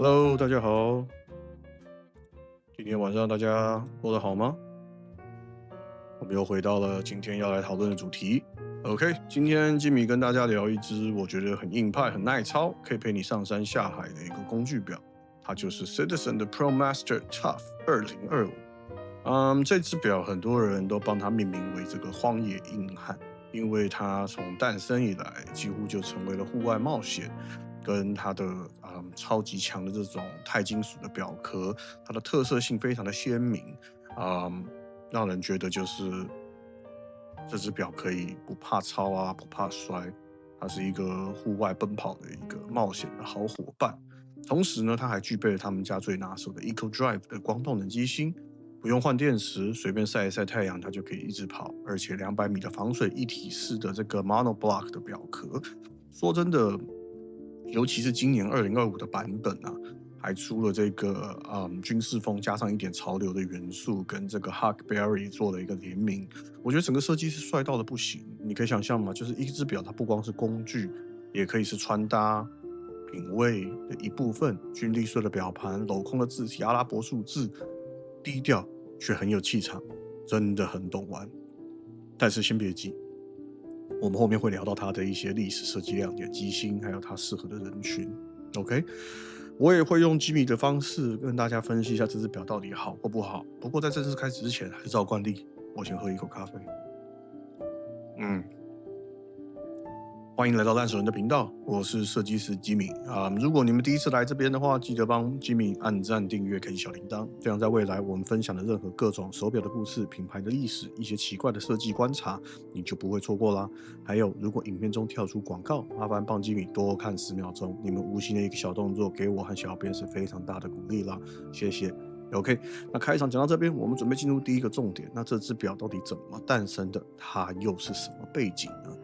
Hello，大家好，今天晚上大家过得好吗？我们又回到了今天要来讨论的主题。OK，今天吉米跟大家聊一支我觉得很硬派、很耐操，可以陪你上山下海的一个工具表，它就是 Citizen 的 ProMaster Tough 2025。这支表很多人都帮它命名为这个荒野硬汉，因为它从诞生以来几乎就成为了户外冒险，跟它的超级强的这种钛金属的表壳，它的特色性非常的鲜明，嗯，让人觉得就是这只表可以不怕超啊，不怕摔，它是一个户外奔跑的一个冒险的好伙伴。同时呢，它还具备了他们家最拿手的 Eco Drive 的光动能机芯，不用换电池，随便晒一晒太阳，它就可以一直跑。而且200米的防水一体式的这个 Monoblock 的表壳，说真的，尤其是今年2025的版本啊，还出了这个军事风加上一点潮流的元素，跟这个 Huckberry 做了一个联名。我觉得整个设计是帅到的不行。你可以想象吗？就是一只表，它不光是工具，也可以是穿搭、品味的一部分。军绿色的表盘，镂空的字体，阿拉伯数字，低调却很有气场，真的很懂玩。但是先别急，我们后面会聊到它的一些历史设计亮点、机芯，还有它适合的人群。OK，我也会用吉米的方式跟大家分析一下这只表到底好或不好。不过在正式开始之前，还是照惯例，我先喝一口咖啡。嗯，欢迎来到烂熟人的频道，我是设计师吉米如果你们第一次来这边的话，记得帮吉米按赞、订阅、开启小铃铛，这样在未来我们分享的任何各种手表的故事、品牌的历史、一些奇怪的设计观察，你就不会错过啦。还有，如果影片中跳出广告，麻烦帮吉米多看10秒钟，你们无形的一个小动作，给我和小编是非常大的鼓励啦，谢谢。OK，那开场讲到这边，我们准备进入第一个重点。那这只表到底怎么诞生的？它又是什么背景呢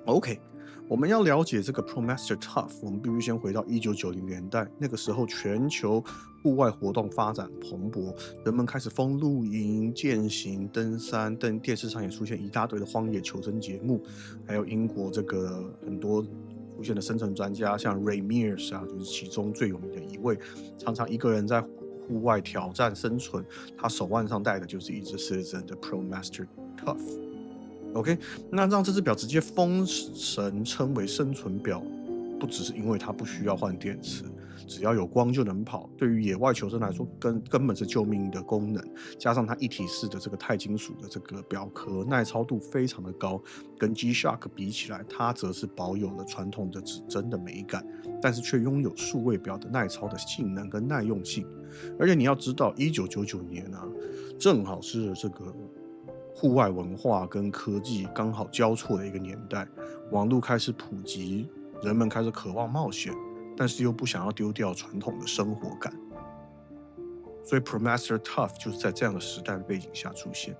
？OK，我们要了解这个 ProMaster Tough，我们必须先回到1990年代，那个时候全球户外活动发展蓬勃，人们开始疯露营、健行、登山，但电视上也出现一大堆的荒野求生节目，还有英国这个很多出现的生存专家，像 Ray Mears 啊，就是其中最有名的一位，常常一个人在户外挑战生存，他手腕上戴的就是一只 Citizen 的 ProMaster Tough。OK，那让这只表直接封神称为生存表，不只是因为它不需要换电池，只要有光就能跑。对于野外求生来说，根本是救命的功能。加上它一体式的这个钛金属的这个表壳，耐操度非常的高，跟 G-Shock 比起来，它则是保有了传统的指针的美感，但是却拥有数位表的耐操的性能跟耐用性。而且你要知道，1999年啊，正好是这个户外文化跟科技刚好交错的一个年代，网络开始普及，人们开始渴望冒险，但是又不想要丢掉传统的生活感。所以 ProMaster Tough 就是在这样的时代背景下出现，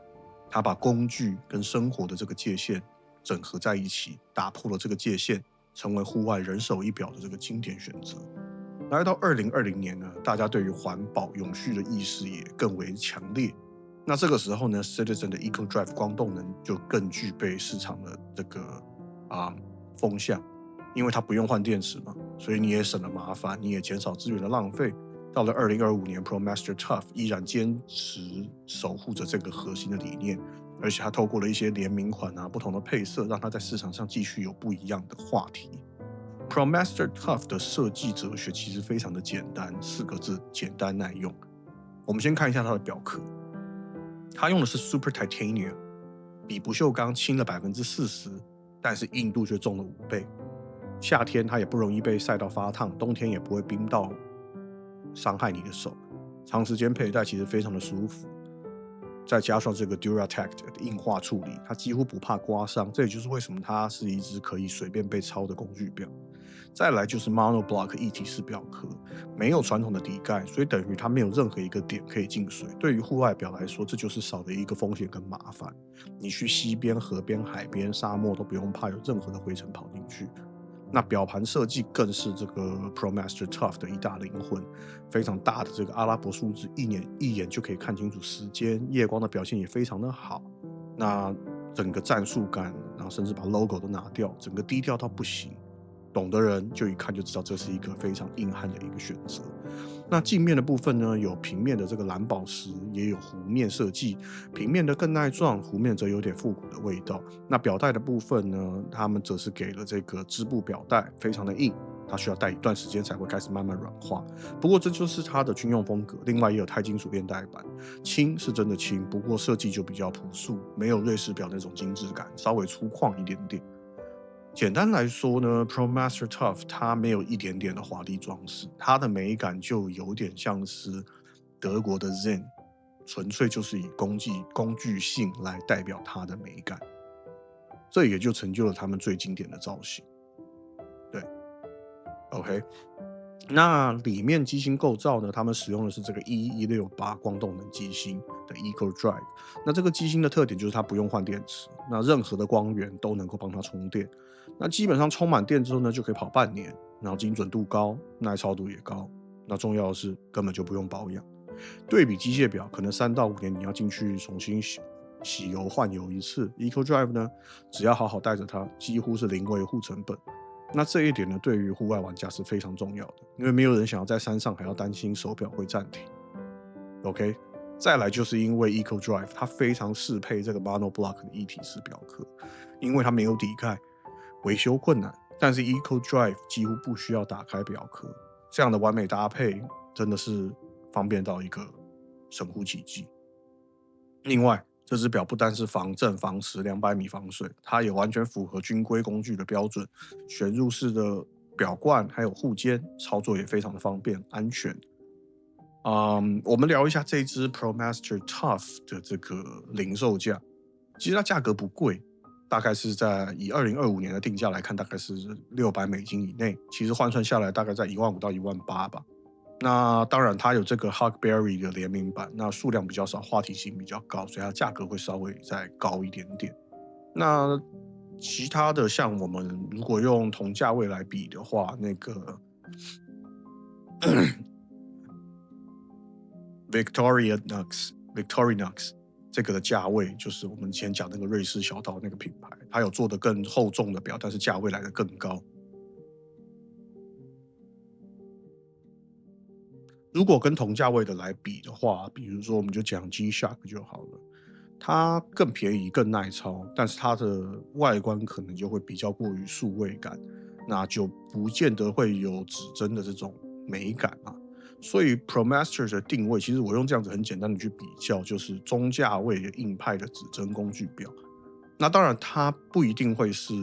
它把工具跟生活的这个界限整合在一起，打破了这个界限，成为户外人手一表的这个经典选择。来到2020年呢，大家对于环保永续的意识也更为强烈。那这个时候呢，Citizen 的 Eco Drive 光动能就更具备市场的这个啊、风向，因为它不用换电池嘛，所以你也省了麻烦，你也减少资源的浪费。到了2025年，ProMaster Tough 依然坚持守护着这个核心的理念，而且它透过了一些联名款啊、不同的配色，让它在市场上继续有不一样的话题。ProMaster Tough 的设计哲学其实非常的简单，4个字：简单耐用。我们先看一下它的表壳，它用的是 Super Titanium， 比不锈钢轻了40%，但是硬度却重了5倍。夏天它也不容易被晒到发烫，冬天也不会冰到伤害你的手，长时间佩戴其实非常的舒服。再加上这个 Duratect 的硬化处理，它几乎不怕刮伤，这也就是为什么它是一只可以随便被抄的工具表。再来就是 Monoblock 一体式表壳，没有传统的底盖，所以等于它没有任何一个点可以进水。对于户外表来说，这就是少了一个风险跟麻烦。你去溪边、河边、海边、沙漠都不用怕有任何的灰尘跑进去。那表盘设计更是这个 ProMaster Tough 的一大灵魂，非常大的这个阿拉伯数字，一眼就可以看清楚时间，夜光的表现也非常的好。那整个战术感，然后甚至把 logo 都拿掉，整个低调到不行，懂的人就一看就知道这是一个非常硬汉的一个选择。那镜面的部分呢，有平面的这个蓝宝石，也有弧面设计，平面的更耐撞，弧面则有点复古的味道。那表带的部分呢，他们则是给了这个织布表带，非常的硬，它需要戴一段时间才会开始慢慢软化。不过这就是它的军用风格。另外也有钛金属链带板，轻是真的轻，不过设计就比较朴素，没有瑞士表那种精致感，稍微粗犷一点点。简单来说呢，ProMaster Tough 它没有一点点的华丽装饰，它的美感就有点像是德国的 Zen， 纯粹就是以工具性来代表它的美感，这也就成就了他们最经典的造型。对 ，OK。那里面机芯构造呢，他们使用的是这个E168光动能机芯的 Eco Drive。那这个机芯的特点就是它不用换电池，那任何的光源都能够帮它充电。那基本上充满电之后呢，就可以跑半年，然后精准度高，耐操度也高。那重要的是根本就不用保养。对比机械表，可能3到5年你要进去重新洗油换油一次，Eco Drive 呢，只要好好带着它，几乎是零维护成本。那这一点呢，对于户外玩家是非常重要的，因为没有人想要在山上还要担心手表会暂停。OK， 再来就是因为 Eco Drive 它非常适配这个 Mono Block 的一体式表壳，因为它没有底盖，维修困难，但是 Eco Drive 几乎不需要打开表壳，这样的完美搭配真的是方便到一个神乎其技。另外，这只表不单是防震、防蚀、200米防水，它也完全符合军规工具的标准。旋入式的表冠还有护肩，操作也非常的方便、安全。我们聊一下这只 ProMaster Tough 的这个零售价。其实它价格不贵，大概是在以2025年的定价来看，大概是$600以内。其实换算下来，大概在15000到18000吧。那当然，它有这个 Huckberry 的联名版，那数量比较少，话题性比较高，所以它价格会稍微再高一点点。那其他的，像我们如果用同价位来比的话，那个Victorinox 这个的价位，就是我们以前讲那个瑞士小刀那个品牌，它有做的更厚重的表，但是价位来的更高。如果跟同价位的来比的话，比如说我们就讲 G-Shock 就好了，它更便宜、更耐操，但是它的外观可能就会比较过于数位感，那就不见得会有指针的这种美感啊。所以 ProMaster 的定位，其实我用这样子很简单的去比较，就是中价位的硬派的指针工具表。那当然，它不一定会是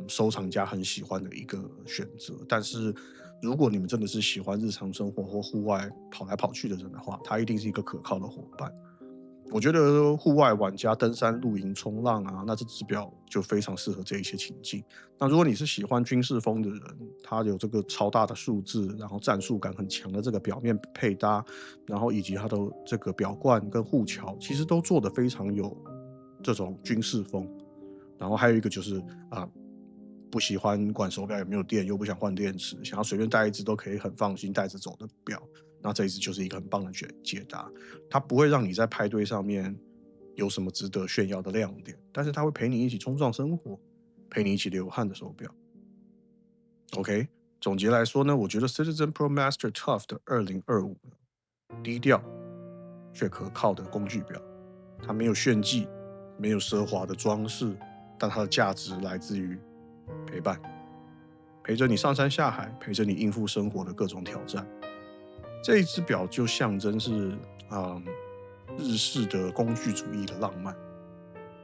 收藏家很喜欢的一个选择，但是如果你们真的是喜欢日常生活或户外跑来跑去的人的话，它一定是一个可靠的伙伴。我觉得户外玩家登山、露营、冲浪啊，那这只表就非常适合这一些情境。那如果你是喜欢军事风的人，它有这个超大的数字，然后战术感很强的这个表面配搭，然后以及它的这个表冠跟护桥，其实都做得非常有这种军事风。然后还有一个就是不喜欢管手表有没有电，又不想换电池，想要随便带一只都可以很放心带着走的表，那这一只就是一个很棒的解答。它不会让你在派对上面有什么值得炫耀的亮点，但是它会陪你一起冲撞生活，陪你一起流汗的手表。OK， 总结来说呢，我觉得 Citizen Pro Master Tough 的2025低调却可靠的工具表，它没有炫技，没有奢华的装饰，但它的价值来自于陪伴，陪着你上山下海，陪着你应付生活的各种挑战。这一只表就象征是日式的工具主义的浪漫。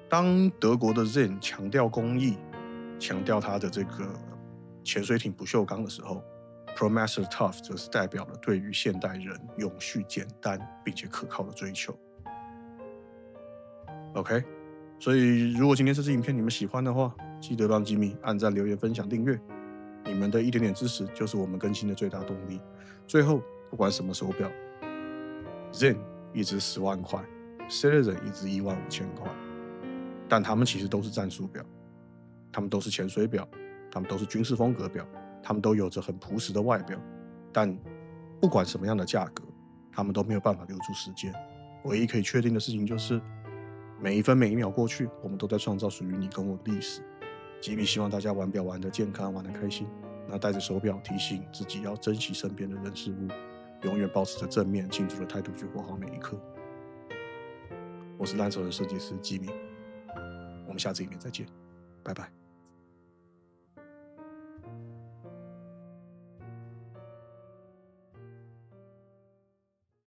当德国的 Zen 强调工艺，强调它的这个潜水艇不锈钢的时候，ProMaster Tough 则是代表了对于现代人永续、简单并且可靠的追求。OK， 所以如果今天这支影片你们喜欢的话，记得让吉米按赞、留言、分享、订阅。你们的一点点支持就是我们更新的最大动力。最后，不管什么手表 ，Zen 一只10万块 ，Citizen 一只15000块，但他们其实都是战术表，他们都是潜水表，他们都是军事风格表，他们都有着很朴实的外表，但不管什么样的价格，他们都没有办法留住时间。唯一可以确定的事情就是，每一分每一秒过去，我们都在创造属于你跟我的历史。吉米希望大家玩表玩得健康，玩得开心。那戴着手表提醒自己要珍惜身边的人事物，永远保持着正面庆祝的态度去活好每一刻。我是烂手的设计师吉米，我们下次影片再见，拜拜。